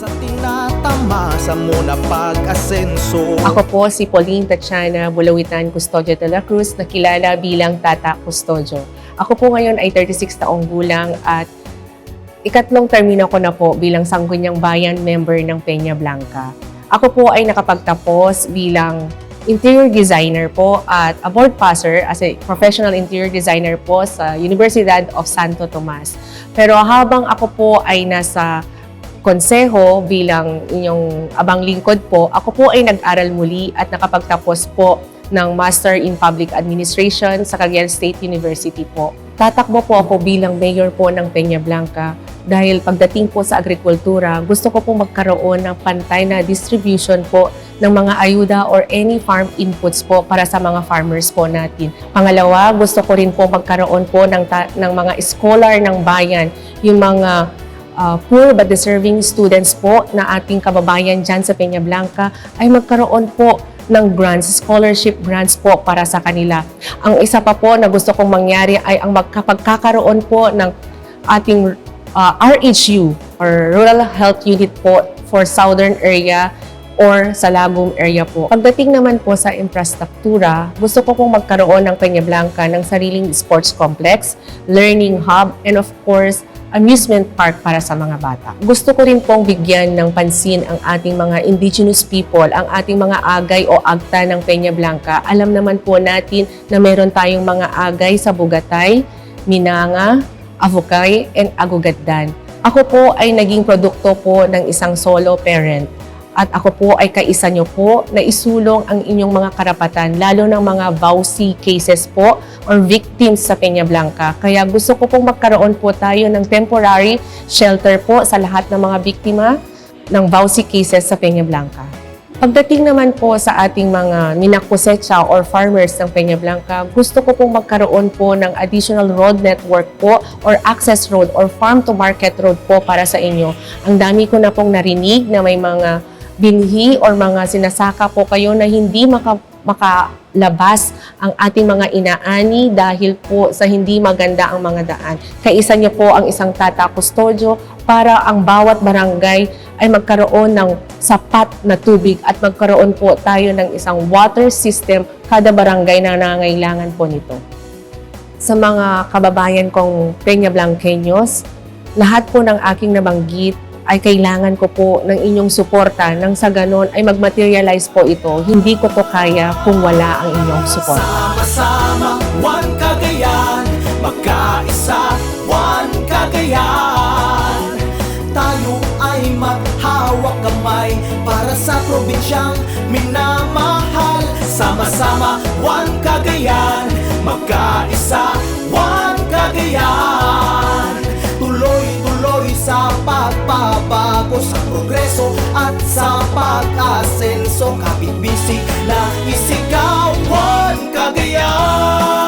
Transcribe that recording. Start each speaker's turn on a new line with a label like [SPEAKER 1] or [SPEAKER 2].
[SPEAKER 1] Sa tinatamasa mo na pag-asenso.
[SPEAKER 2] Ako po si Pauline Tatiana Bulawitan Custodio de la Cruz, nakilala bilang Tata Custodio. Ako po ngayon ay 36 taong gulang at ikatlong termino ko na po bilang Sangguniang Bayan member ng Peña Blanca. Ako po ay nakapagtapos bilang interior designer po at a board passer as a professional interior designer po sa Universidad of Santo Tomas. Pero habang ako po ay nasa konseho bilang inyong abang lingkod po, ako po ay nag-aral muli at nakapagtapos po ng Master in Public Administration sa Cagayan State University po. Tatakbo po ako bilang mayor po ng Peña Blanca dahil pagdating po sa agrikultura, gusto ko po magkaroon ng pantay na distribution po ng mga ayuda or any farm inputs po para sa mga farmers po natin. Pangalawa, gusto ko rin po magkaroon po ng mga scholar ng bayan, yung mga poor but deserving students po na ating kababayan dyan sa Peña Blanca ay magkaroon po ng grants, scholarship grants po para sa kanila. Ang isa pa po na gusto kong mangyari ay ang pagkakaroon po ng ating RHU or Rural Health Unit po for Southern area or sa Lagom area po. Pagdating naman po sa infrastruktura, gusto ko pong magkaroon ng Peña Blanca ng sariling sports complex, learning hub, and of course, amusement park para sa mga bata. Gusto ko rin pong bigyan ng pansin ang ating mga indigenous people, ang ating mga agay o agta ng Peña Blanca. Alam naman po natin na meron tayong mga agay sa Bugatay, Minanga, Avukay, and Agugaddan. Ako po ay naging produkto po ng isang solo parent. At ako po ay kaisa nyo po na isulong ang inyong mga karapatan, lalo ng mga VAUSI cases po or victims sa Peña Blanca. Kaya gusto ko pong magkaroon po tayo ng temporary shelter po sa lahat ng mga biktima ng VAUSI cases sa Peña Blanca. Pagdating naman po sa ating mga minakusetsa or farmers ng Peña Blanca, gusto ko pong magkaroon po ng additional road network po or access road or farm-to-market road po para sa inyo. Ang dami ko na pong narinig na may mga binhi or mga sinasaka po kayo na hindi makalabas ang ating mga inaani dahil po sa hindi maganda ang mga daan. Kaisa niyo po ang isang Tata Custodio para ang bawat barangay ay magkaroon ng sapat na tubig at magkaroon po tayo ng isang water system kada barangay na nangangailangan po nito. Sa mga kababayan kong Peña Blanqueños, lahat po ng aking nabanggit ay kailangan ko po ng inyong suporta nang sa ganon ay mag-materialize po ito. Hindi ko to kaya kung wala ang inyong suporta.
[SPEAKER 1] Sama-sama, one Cagayan, magkaisa, one Cagayan. Tayo ay maghawak kamay para sa probinsyang minamahal. Sama-sama, one Cagayan, magkaisa, one Cagayan. Tuloy-tuloy sa pagbabago, sa progreso at sa pag-asenso. Kapit-bisig na isigawan Cagayan.